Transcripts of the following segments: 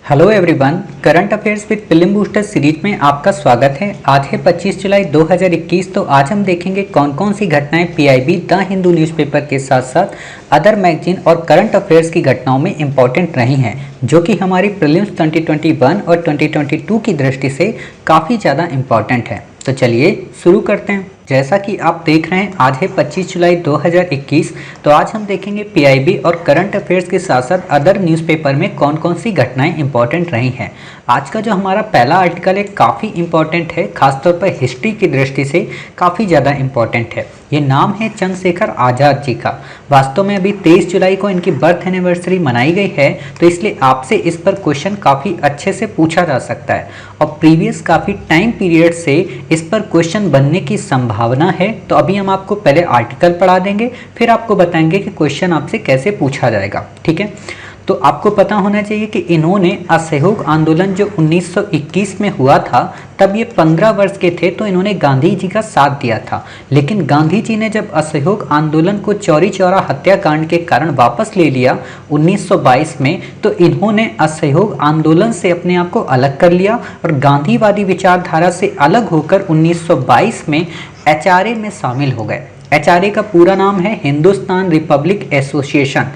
Hello everyone, current affairs with film booster series में आपका स्वागत है। आज है 25 जुलाई 2021। तो आज हम देखेंगे कौन कौन सी घटनाएं पीआईबी द हिंदू न्यूज़पेपर के साथ साथ अदर मैगजीन और करंट अफेयर्स की घटनाओं में इंपॉर्टेंट रही हैं, जो कि हमारी प्रीलिम्स 2021 और 2022 की दृष्टि से काफ़ी ज़्यादा इंपॉर्टेंट है। तो चलिए शुरू करते हैं। जैसा कि आप देख रहे हैं, आज है 25 जुलाई 2021। तो आज हम देखेंगे पीआईबी और करंट अफेयर्स के साथ साथ अदर न्यूज़पेपर में कौन कौन सी घटनाएं इंपॉर्टेंट रही हैं। आज का जो हमारा पहला आर्टिकल है काफ़ी इंपॉर्टेंट है, खासतौर पर हिस्ट्री की दृष्टि से काफ़ी ज़्यादा इंपॉर्टेंट है। ये नाम है चंद्रशेखर आज़ाद जी का। वास्तव में अभी 23 जुलाई को इनकी बर्थ एनिवर्सरी मनाई गई है, तो इसलिए आपसे इस पर क्वेश्चन काफ़ी अच्छे से पूछा जा सकता है और प्रीवियस काफ़ी टाइम पीरियड से इस पर क्वेश्चन बनने की संभावना है। तो अभी हम आपको पहले आर्टिकल पढ़ा देंगे, फिर आपको बताएंगे कि क्वेश्चन आपसे कैसे पूछा जाएगा। ठीक है, तो आपको पता होना चाहिए कि इन्होंने असहयोग आंदोलन जो 1921 में हुआ था, तब ये 15 वर्ष के थे, तो इन्होंने गांधी जी का साथ दिया था। लेकिन गांधी जी ने जब असहयोग आंदोलन को चौरी चौरा हत्याकांड के कारण वापस ले लिया 1922 में, तो इन्होंने असहयोग आंदोलन से अपने आप को अलग कर लिया और गांधीवादी विचारधारा से अलग होकर 1922 में एचआरए में शामिल हो गए। एचआरए का पूरा नाम है हिंदुस्तान रिपब्लिक एसोसिएशन।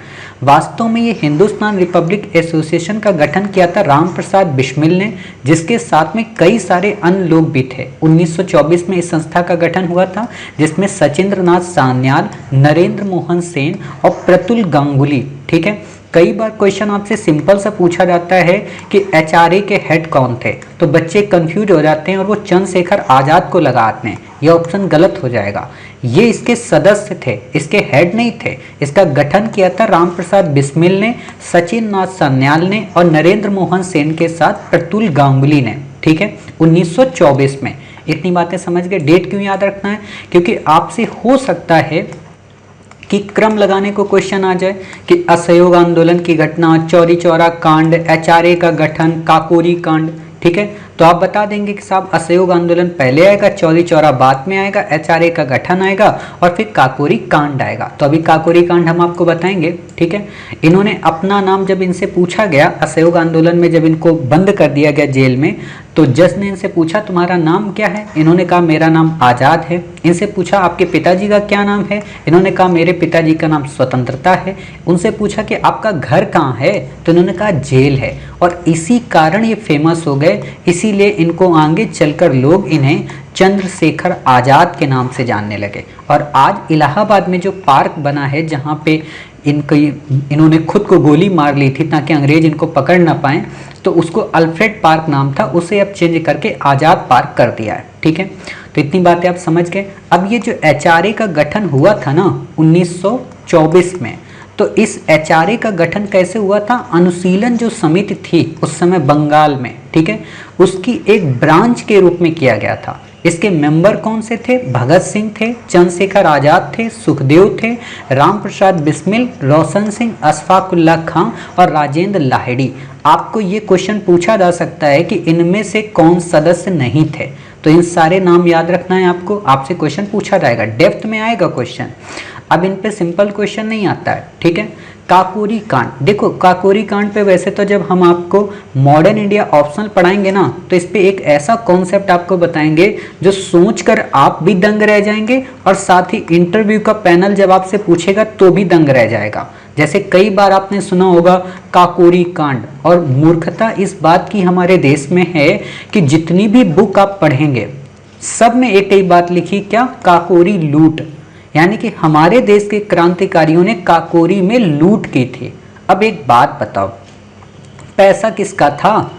वास्तव में ये हिंदुस्तान रिपब्लिक एसोसिएशन का गठन किया था राम प्रसाद बिस्मिल ने, जिसके साथ में कई सारे अन्य लोग भी थे। 1924 में इस संस्था का गठन हुआ था, जिसमें सचिंद्र नाथ सान्याल, नरेंद्र मोहन सेन और प्रतुल गांगुली। ठीक है, कई बार क्वेश्चन आपसे सिंपल सा पूछा जाता है कि एचआरए के हेड कौन थे, तो बच्चे कंफ्यूज हो जाते हैं और वो चंद्रशेखर आज़ाद को लगाते हैं। ये ऑप्शन गलत हो जाएगा। ये इसके सदस्य थे, इसके हेड नहीं थे। इसका गठन किया था राम प्रसाद बिस्मिल ने, सचिन नाथ सान्याल ने और नरेंद्र मोहन सेन के साथ प्रतुल गांगुली ने। ठीक है, 1924 में। इतनी बातें समझ गए। डेट क्यों याद रखना है? क्योंकि आपसे हो सकता है कि क्रम लगाने को क्वेश्चन आ जाए कि असहयोग आंदोलन की घटना, चौरी चौरा कांड, एचआरए का गठन, काकोरी कांड। ठीक है, तो आप बता देंगे कि साहब असहयोग आंदोलन पहले आएगा, चौरी चौरा बाद में आएगा, एचआरए का गठन आएगा और फिर काकोरी कांड आएगा। तो अभी काकोरी कांड हम आपको बताएंगे। ठीक है, इन्होंने अपना नाम जब इनसे पूछा गया असहयोग आंदोलन में, जब इनको बंद कर दिया गया जेल में, तो जज ने इनसे पूछा तुम्हारा नाम क्या है? इन्होंने कहा मेरा नाम आज़ाद है। इनसे पूछा आपके पिताजी का क्या नाम है? इन्होंने कहा मेरे पिताजी का नाम स्वतंत्रता है। उनसे पूछा कि आपका घर कहाँ है? तो इन्होंने कहा जेल है। और इसी कारण ये फेमस हो गए, इसीलिए इनको आगे चलकर लोग इन्हें चंद्रशेखर आज़ाद के नाम से जानने लगे। और आज इलाहाबाद में जो पार्क बना है, जहाँ पे इन्होंने खुद को गोली मार ली थी ताकि अंग्रेज इनको पकड़ ना पाए, तो उसको अल्फ्रेड पार्क नाम था, उसे अब चेंज करके आज़ाद पार्क कर दिया है। ठीक है, तो इतनी बातें आप समझ गए। अब ये जो एचआरए का गठन हुआ था ना 1924 में, तो इस एचआरए का गठन कैसे हुआ था? अनुशीलन जो समिति थी उस समय बंगाल में, ठीक है, उसकी एक ब्रांच के रूप में किया गया था। इसके मेंबर कौन से थे? भगत सिंह थे, चंद्रशेखर आज़ाद थे, सुखदेव थे, राम प्रसाद बिस्मिल, रोशन सिंह, अशफाकुल्ला खां और राजेंद्र लाहिड़ी। आपको ये क्वेश्चन पूछा जा सकता है कि इनमें से कौन सदस्य नहीं थे, तो इन सारे नाम याद रखना है आपको। आपसे क्वेश्चन पूछा जाएगा, डेप्थ में आएगा क्वेश्चन। अब इन पे सिंपल क्वेश्चन नहीं आता है। ठीक है, काकोरी कांड। देखो, काकोरी कांड पे वैसे तो जब हम आपको मॉडर्न इंडिया ऑप्शनल पढ़ाएंगे ना, तो इस पे एक ऐसा कॉन्सेप्ट आपको बताएंगे जो सोचकर आप भी दंग रह जाएंगे और साथ ही इंटरव्यू का पैनल जब आपसे पूछेगा तो भी दंग रह जाएगा। जैसे कई बार आपने सुना होगा काकोरी कांड, और मूर्खता इस बात की हमारे देश में है कि जितनी भी बुक आप पढ़ेंगे सब में एक ही बात लिखी, क्या? काकोरी लूट। यानी कि हमारे देश के क्रांतिकारियों ने काकोरी में लूट की थी। अब एक बात बताओ, पैसा किसका था?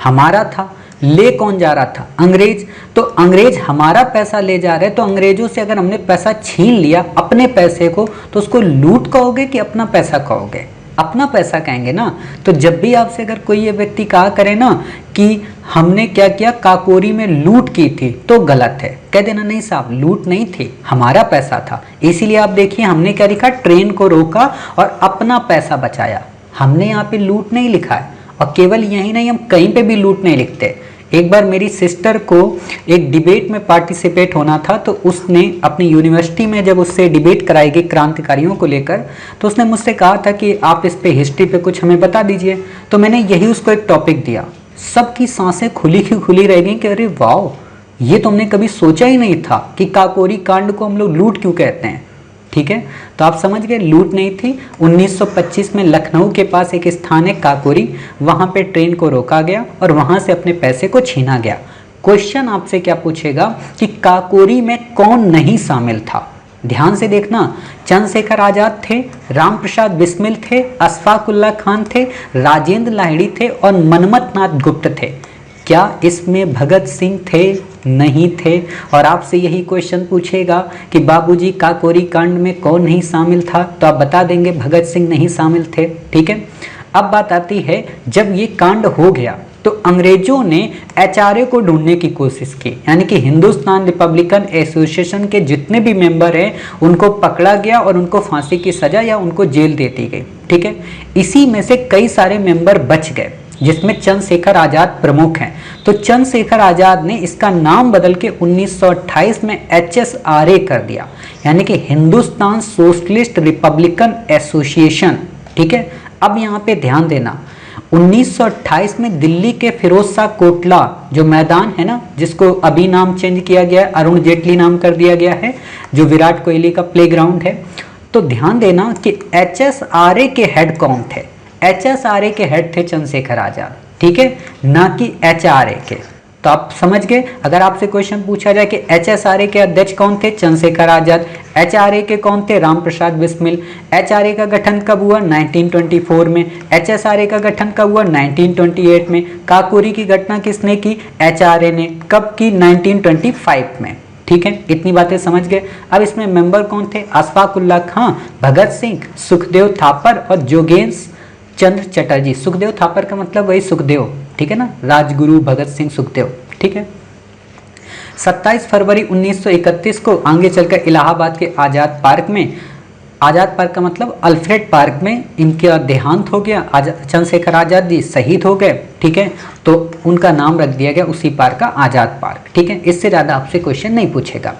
हमारा था। ले कौन जा रहा था? अंग्रेज। तो अंग्रेज हमारा पैसा ले जा रहे, तो अंग्रेजों से अगर हमने पैसा छीन लिया अपने पैसे को, तो उसको लूट कहोगे कि अपना पैसा कहोगे? अपना पैसा कहेंगे ना। तो जब भी आपसे अगर कोई ये व्यक्ति कहा करे ना कि हमने क्या किया, काकोरी में लूट की थी, तो गलत है। कह देना नहीं साहब, लूट नहीं थी, हमारा पैसा था। इसीलिए आप देखिए हमने क्या लिखा, ट्रेन को रोका और अपना पैसा बचाया। हमने यहाँ पे लूट नहीं लिखा है। और केवल यही नहीं, हम कहीं पे भी लूट नहीं लिखते। एक बार मेरी सिस्टर को एक डिबेट में पार्टिसिपेट होना था, तो उसने अपनी यूनिवर्सिटी में जब उससे डिबेट कराई गई क्रांतिकारियों को लेकर, तो उसने मुझसे कहा था कि आप इस पे हिस्ट्री पे कुछ हमें बता दीजिए। तो मैंने यही उसको एक टॉपिक दिया, सबकी सांसें खुली की खुली रह गई कि अरे वाह, ये तो हमने कभी सोचा ही नहीं था कि काकोरी कांड को हम लोग लूट क्यों कहते हैं। ठीक है, तो आप समझ गए, लूट नहीं थी। 1925 में लखनऊ के पास एक स्थान है काकोरी, वहां पे ट्रेन को रोका गया और वहां से अपने पैसे को छीना गया। क्वेश्चन आपसे क्या पूछेगा कि काकोरी में कौन नहीं शामिल था। ध्यान से देखना, चंद्रशेखर आजाद थे, राम प्रसाद बिस्मिल थे, अशफाकुल्ला खान थे, राजेंद्र लाहिड़ी थे और मनमथ नाथ गुप्त थे। क्या इसमें भगत सिंह थे? नहीं थे। और आपसे यही क्वेश्चन पूछेगा कि बाबूजी काकोरी कांड में कौन नहीं शामिल था, तो आप बता देंगे भगत सिंह नहीं शामिल थे। ठीक है, अब बात आती है, जब ये कांड हो गया तो अंग्रेजों ने एचआरए को ढूंढने की कोशिश की, यानी कि हिंदुस्तान रिपब्लिकन एसोसिएशन के जितने भी मेंबर हैं उनको पकड़ा गया और उनको फांसी की सजा या उनको जेल दे दी गई। ठीक है, इसी में से कई सारे मेंबर बच गए, जिसमें चंद्रशेखर आजाद प्रमुख हैं। तो चंद्रशेखर आजाद ने इसका नाम बदल के 1928 में HSRA कर दिया, यानी कि हिंदुस्तान सोशलिस्ट रिपब्लिकन एसोसिएशन। ठीक है, अब यहाँ पे ध्यान देना, 1928 में दिल्ली के फिरोज शाह कोटला जो मैदान है ना, जिसको अभी नाम चेंज किया गया है, अरुण जेटली नाम कर दिया गया है, जो विराट कोहली का प्लेग्राउंड है। तो ध्यान देना कि HSRA के हेड कौन थे। HSRA के हेड थे चंद्रशेखर आजाद, ठीक है, ना कि HRA के। तो आप समझ गए, अगर आपसे क्वेश्चन पूछा जाए कि HSRA के अध्यक्ष कौन थे, चंद्रशेखर आजाद, HRA के कौन थे, राम प्रसाद बिस्मिल। HRA का गठन कब हुआ, 1924 में। HSRA का गठन कब हुआ, 1928 में। काकोरी की घटना किसने की, HRA ने। कब की, 1925 में। ठीक है, इतनी बातें समझ गए। अब इसमें मेंबर कौन थे, अशफाकुल्ला खां, भगत सिंह, सुखदेव थापर और जोगेश चंद्र चटर्जी। सुखदेव थापर का मतलब वही सुखदेव, ठीक है ना, राजगुरु भगत सिंह सुखदेव। ठीक है, 27 फरवरी 1931 को आगे चलकर इलाहाबाद के आज़ाद पार्क में, आज़ाद पार्क का मतलब अल्फ्रेड पार्क में, इनका देहांत हो गया। चंद्रशेखर आजाद जी शहीद हो गए। ठीक है, तो उनका नाम रख दिया गया उसी पार्क का आज़ाद पार्क। ठीक है, इससे ज़्यादा आपसे क्वेश्चन नहीं पूछेगा।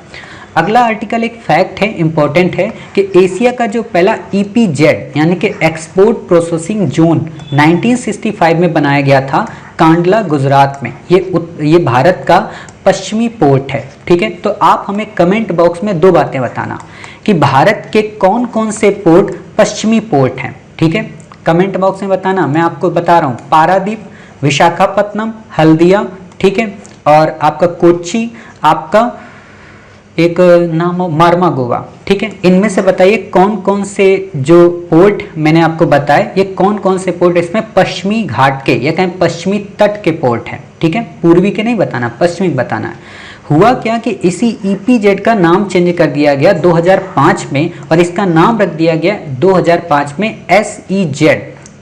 अगला आर्टिकल एक फैक्ट है, इंपॉर्टेंट है, कि एशिया का जो पहला EPZ यानी कि एक्सपोर्ट प्रोसेसिंग जोन 1965 में बनाया गया था कांडला गुजरात में। ये भारत का पश्चिमी पोर्ट है। ठीक है, तो आप हमें कमेंट बॉक्स में दो बातें बताना कि भारत के कौन कौन से पोर्ट पश्चिमी पोर्ट हैं। ठीक है, कमेंट बॉक्स में बताना। मैं आपको बता रहा हूँ, पारादीप, विशाखापत्तनम, हल्दिया, ठीक है, और आपका कोच्चि, आपका एक नाम मारमा गोवा। ठीक है, इनमें से बताइए कौन कौन से जो पोर्ट मैंने आपको बताए, ये कौन कौन से पोर्ट इसमें पश्चिमी घाट के या कहें पश्चिमी तट के पोर्ट हैं। ठीक है, पूर्वी के नहीं बताना, पश्चिमी बताना है। हुआ क्या कि इसी EPZ का नाम चेंज कर दिया गया 2005 में, और इसका नाम रख दिया गया 2005 में SEZ।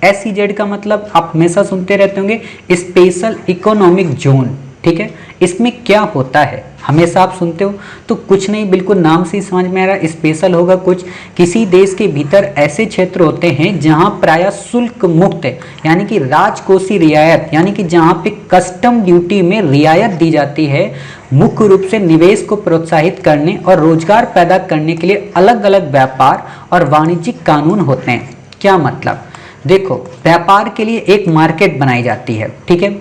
SEZ का मतलब आप हमेशा सुनते रहते होंगे, स्पेशल इकोनॉमिक जोन। ठीक है, इसमें क्या होता है हमेशा आप सुनते हो, तो कुछ नहीं, बिल्कुल नाम से ही समझ में आ रहा है, स्पेशल होगा कुछ। किसी देश के भीतर ऐसे क्षेत्र होते हैं जहां प्रायः शुल्क मुक्त है, यानी कि राजकोषीय रियायत, यानी कि जहां पे कस्टम ड्यूटी में रियायत दी जाती है, मुख्य रूप से निवेश को प्रोत्साहित करने और रोजगार पैदा करने के लिए अलग अलग व्यापार और वाणिज्यिक कानून होते हैं। क्या मतलब, देखो, व्यापार के लिए एक मार्केट बनाई जाती है। ठीक है,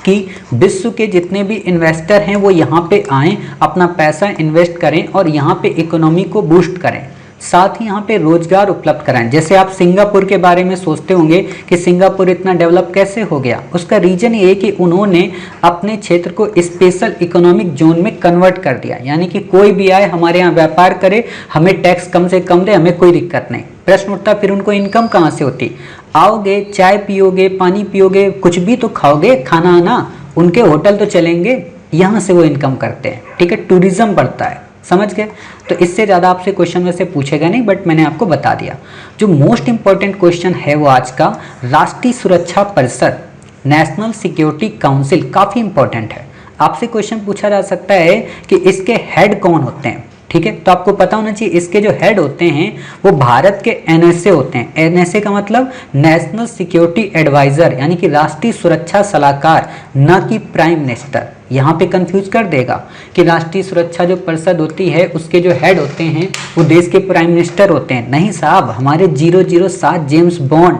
कि विश्व के जितने भी इन्वेस्टर हैं वो यहाँ पे आएँ, अपना पैसा इन्वेस्ट करें और यहाँ पे इकोनॉमी को बूस्ट करें, साथ ही यहाँ पे रोजगार उपलब्ध कराएं। जैसे आप सिंगापुर के बारे में सोचते होंगे कि सिंगापुर इतना डेवलप कैसे हो गया, उसका रीजन ये कि उन्होंने अपने क्षेत्र को स्पेशल इकोनॉमिक जोन में कन्वर्ट कर दिया, यानी कि कोई भी आए हमारे यहाँ व्यापार करे, हमें टैक्स कम से कम दे, हमें कोई दिक्कत नहीं। प्रश्न उठता फिर उनको इनकम कहाँ से होती, आओगे, चाय पियोगे, पानी पियोगे, कुछ भी तो खाओगे, खाना आना, उनके होटल तो चलेंगे, यहाँ से वो इनकम करते हैं। ठीक है, टूरिज्म बढ़ता है, समझ गए। तो इससे ज़्यादा आपसे क्वेश्चन वैसे पूछेगा नहीं, बट मैंने आपको बता दिया। जो मोस्ट इंपॉर्टेंट क्वेश्चन है वो आज का, राष्ट्रीय सुरक्षा परिषद, नेशनल सिक्योरिटी काउंसिल, काफ़ी इंपॉर्टेंट है। आपसे क्वेश्चन पूछा जा सकता है कि इसके हेड कौन होते हैं। ठीक है, तो आपको पता होना चाहिए इसके जो हेड होते हैं वो भारत के NSA होते हैं। NSA का मतलब नेशनल सिक्योरिटी एडवाइजर, यानी कि राष्ट्रीय सुरक्षा सलाहकार, ना कि प्राइम मिनिस्टर। यहाँ पे कंफ्यूज कर देगा कि राष्ट्रीय सुरक्षा जो परिषद होती है उसके जो हेड होते हैं वो देश के प्राइम मिनिस्टर होते हैं। नहीं साहब, हमारे 007 जेम्स बॉन्ड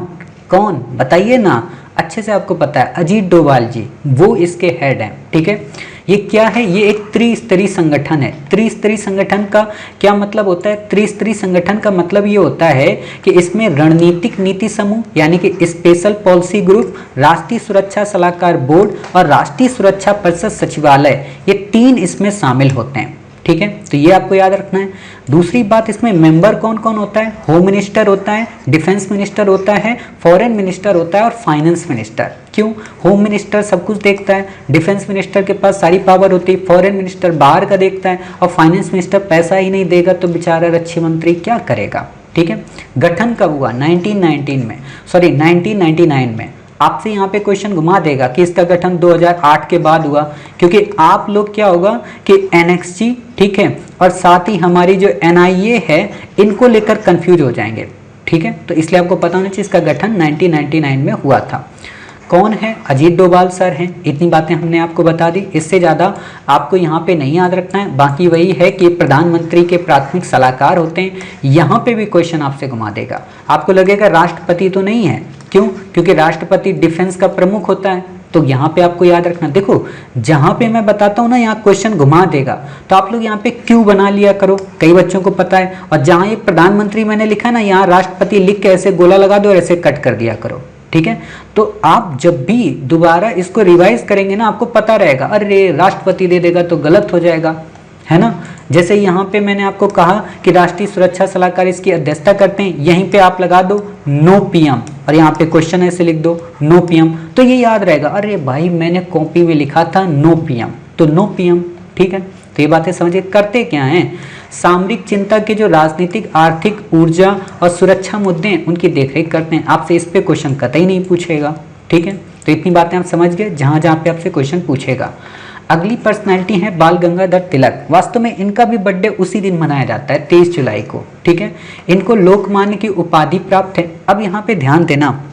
कौन बताइए ना, अच्छे से आपको पता है, अजीत डोभाल जी, वो इसके हेड हैं। ठीक है, ये क्या है, ये एक त्रिस्तरीय संगठन है। त्रिस्तरीय संगठन का क्या मतलब होता है? त्रिस्तरीय संगठन का मतलब ये होता है कि इसमें रणनीतिक नीति समूह यानी कि स्पेशल पॉलिसी ग्रुप, राष्ट्रीय सुरक्षा सलाहकार बोर्ड और राष्ट्रीय सुरक्षा परिषद सचिवालय, ये 3 इसमें शामिल होते हैं। ठीक है, तो ये आपको याद रखना है। दूसरी बात, इसमें मेंबर कौन कौन होता है? होम मिनिस्टर होता है, डिफेंस मिनिस्टर होता है, फॉरेन मिनिस्टर होता है और फाइनेंस मिनिस्टर। क्यों? होम मिनिस्टर सब कुछ देखता है, डिफेंस मिनिस्टर के पास सारी पावर होती है, फॉरेन मिनिस्टर बाहर का देखता है और फाइनेंस मिनिस्टर पैसा ही नहीं देगा तो बेचारा रक्षी मंत्री क्या करेगा। ठीक है, गठन कब हुआ? 1999 में। आपसे यहाँ पे क्वेश्चन घुमा देगा कि इसका गठन 2008 के बाद हुआ, क्योंकि आप लोग क्या होगा कि एनएक्सजी, ठीक है, और साथ ही हमारी जो एनआईए है, इनको लेकर कंफ्यूज हो जाएंगे। ठीक है, तो इसलिए आपको पता होना चाहिए इसका गठन 1999 में हुआ था। कौन है? अजीत डोभाल सर हैं। इतनी बातें हमने आपको बता दी, इससे ज़्यादा आपको यहाँ पे नहीं याद रखना है। बाकी वही है कि प्रधानमंत्री के प्राथमिक सलाहकार होते हैं। यहाँ पे भी क्वेश्चन आपसे घुमा देगा, आपको लगेगा राष्ट्रपति तो नहीं है। क्यों? क्योंकि राष्ट्रपति डिफेंस का प्रमुख होता है। तो यहाँ पे आपको याद रखना, देखो जहाँ पे मैं बताता हूँ ना, यहाँ क्वेश्चन घुमा देगा, तो आप लोग यहाँ पे क्यों बना लिया करो, कई बच्चों को पता है। और जहाँ ये प्रधानमंत्री मैंने लिखा ना, यहाँ राष्ट्रपति लिख के ऐसे गोला लगा दो और ऐसे कट कर दिया करो। ठीक है, तो आप जब भी दोबारा इसको रिवाइज करेंगे ना, आपको पता रहेगा, अरे राष्ट्रपति दे देगा तो गलत हो जाएगा, है ना। जैसे यहाँ पे मैंने आपको कहा कि राष्ट्रीय सुरक्षा सलाहकार इसकी अध्यक्षता करते हैं, यहीं पे आप लगा दो नो पीएम और यहाँ पे क्वेश्चन ऐसे लिख दो नो पीएम, तो ये याद रहेगा, अरे भाई मैंने कॉपी में लिखा था नो पीएम, तो नो पीएम। ठीक है, तो ये बातें समझिए। करते क्या हैं? सामरिक चिंता के जो राजनीतिक, आर्थिक, ऊर्जा और सुरक्षा मुद्दे हैं उनकी देखरेख करते हैं। आपसे इस पे क्वेश्चन कतई नहीं पूछेगा। ठीक है, तो इतनी बातें आप समझ गए जहाँ जहाँ पे आपसे क्वेश्चन पूछेगा। अगली पर्सनैलिटी है बाल गंगाधर तिलक। वास्तव में इनका भी बर्थडे उसी दिन मनाया जाता है, 23 जुलाई को। ठीक है, इनको लोकमान्य की उपाधि प्राप्त है। अब यहाँ पे ध्यान देना,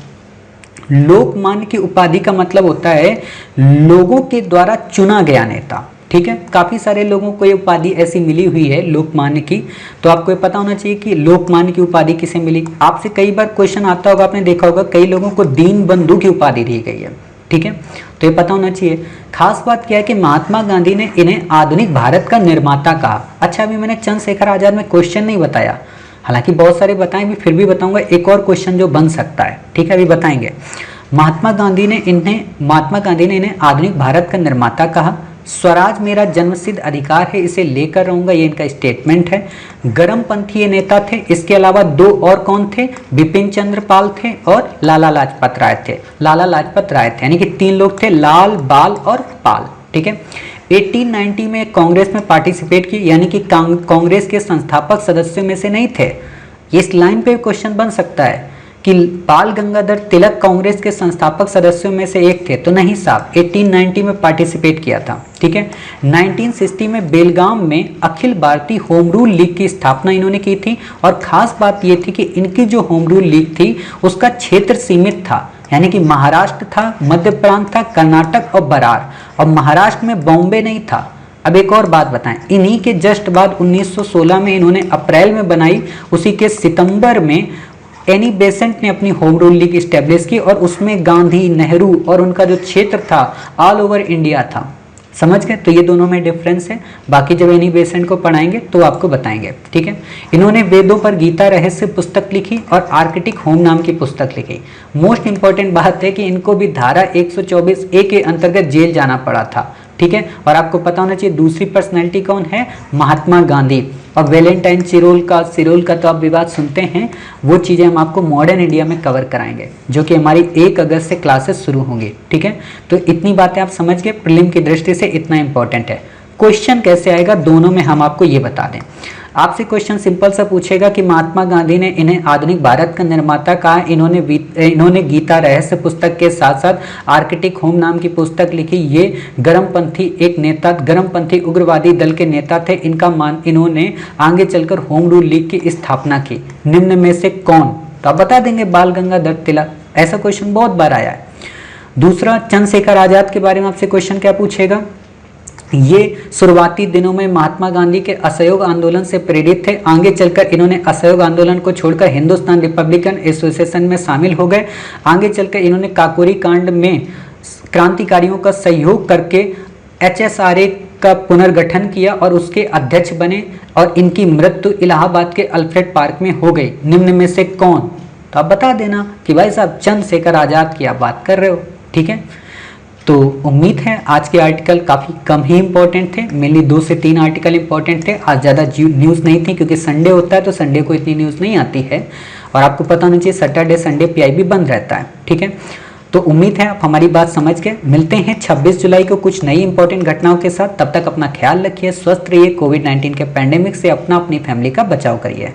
लोकमान्य की उपाधि का मतलब होता है लोगों के द्वारा चुना गया नेता। ठीक है, काफी सारे लोगों को ये उपाधि ऐसी मिली हुई है लोकमान्य की, तो आपको ये पता होना चाहिए कि लोकमान्य की उपाधि किसे मिली। आपसे कई बार क्वेश्चन आता होगा, आपने देखा होगा कई लोगों को दीन बंधु की उपाधि दी गई है। ठीक है, तो ये पता होना चाहिए। खास बात क्या है कि महात्मा गांधी ने इन्हें आधुनिक भारत का निर्माता कहा। अच्छा, अभी मैंने चंद्रशेखर आजाद में क्वेश्चन नहीं बताया, हालांकि बहुत सारे बताएं भी, फिर भी बताऊंगा एक और क्वेश्चन जो बन सकता है। ठीक है, अभी बताएंगे। महात्मा गांधी ने इन्हें आधुनिक भारत का निर्माता कहा। स्वराज मेरा जन्मसिद्ध अधिकार है, इसे लेकर रहूंगा, ये इनका स्टेटमेंट है। गरमपंथी नेता थे। इसके अलावा 2 और कौन थे? बिपिन चंद्र पाल थे और लाला लाजपत राय थे। लाला लाजपत राय थे, यानी कि 3 लोग थे, लाल, बाल और पाल। ठीक है, 1890 में कांग्रेस में पार्टिसिपेट की, यानी कि कांग्रेस के संस्थापक सदस्यों में से नहीं थे। इस लाइन पे क्वेश्चन बन सकता है कि बाल गंगाधर तिलक कांग्रेस के संस्थापक सदस्यों में से एक थे, तो नहीं साहब, 1890 में पार्टिसिपेट किया था। ठीक है, 1960 में बेलगाम में Akhil Bharatiya home rule league की स्थापना इन्होंने की थी। और खास बात ये थी कि इनकी जो होम रूल लीग थी उसका क्षेत्र सीमित था, यानी कि महाराष्ट्र था, मध्य प्रांत था, कर्नाटक और बरार, और महाराष्ट्र में बॉम्बे नहीं था। अब एक और बात बताएं, इन्हीं के जस्ट बाद 1916 में इन्होंने अप्रैल में बनाई, उसी के सितंबर में एनी बेसेंट ने अपनी होम रूल लीग स्टैब्लिश की और उसमें गांधी, नेहरू और उनका जो क्षेत्र था ऑल ओवर इंडिया था। समझ गए? तो ये दोनों में डिफरेंस है, बाकी जब एनी बेसेंट को पढ़ाएंगे तो आपको बताएंगे। ठीक है, इन्होंने वेदों पर गीता रहस्य पुस्तक लिखी और आर्किटिक होम नाम की पुस्तक लिखी। मोस्ट इंपॉर्टेंट बात है कि इनको भी धारा 124A के अंतर्गत जेल जाना पड़ा था। ठीक है, और आपको पता होना चाहिए दूसरी पर्सनैलिटी कौन है? महात्मा गांधी। और वैलेंटाइन सिरोल का तो आप विवाद सुनते हैं, वो चीज़ें हम आपको मॉडर्न इंडिया में कवर कराएंगे, जो कि हमारी 1 अगस्त से क्लासेस शुरू होंगी। ठीक है, तो इतनी बातें आप समझ गए, प्रीलिम की दृष्टि से इतना इंपॉर्टेंट है। क्वेश्चन कैसे आएगा दोनों में हम आपको ये बता दें। आपसे क्वेश्चन सिंपल सा पूछेगा कि महात्मा गांधी ने इन्हें आधुनिक भारत का निर्माता कहा, इन्होंने गीता रहस्य पुस्तक के साथ साथ आर्किटिक होम नाम की पुस्तक लिखी। ये गरमपंथी उग्रवादी दल के नेता थे। इन्होंने आगे चलकर होम रूल लीग की स्थापना की। निम्न में से कौन? तो आप बता देंगे बाल गंगाधर तिलक। ऐसा क्वेश्चन बहुत बार आया है। दूसरा, चंद्रशेखर आजाद के बारे में आपसे क्वेश्चन क्या पूछेगा? ये शुरुआती दिनों में महात्मा गांधी के असहयोग आंदोलन से प्रेरित थे। आगे चलकर इन्होंने असहयोग आंदोलन को छोड़कर हिंदुस्तान रिपब्लिकन एसोसिएशन में शामिल हो गए। आगे चलकर इन्होंने काकोरी कांड में क्रांतिकारियों का सहयोग करके HSRA का पुनर्गठन किया और उसके अध्यक्ष बने और इनकी मृत्यु इलाहाबाद के अल्फ्रेड पार्क में हो गई। निम्न में से कौन? तो आप बता देना कि भाई साहब चंद्रशेखर आजाद की आप बात कर रहे हो। ठीक है, तो उम्मीद है आज के आर्टिकल काफ़ी कम ही इंपॉर्टेंट थे, मेनली 2 से 3 आर्टिकल इंपॉर्टेंट थे। आज ज़्यादा न्यूज़ नहीं थी क्योंकि संडे होता है तो संडे को इतनी न्यूज़ नहीं आती है और आपको पता होना चाहिए सैटरडे संडे PIB बंद रहता है। ठीक है, तो उम्मीद है आप हमारी बात समझ गए। मिलते हैं 26 जुलाई को कुछ नई इंपॉर्टेंट घटनाओं के साथ। तब तक अपना ख्याल रखिए, स्वस्थ रहिए, कोविड-19 के पैंडेमिक से अपना अपनी फैमिली का बचाव करिए।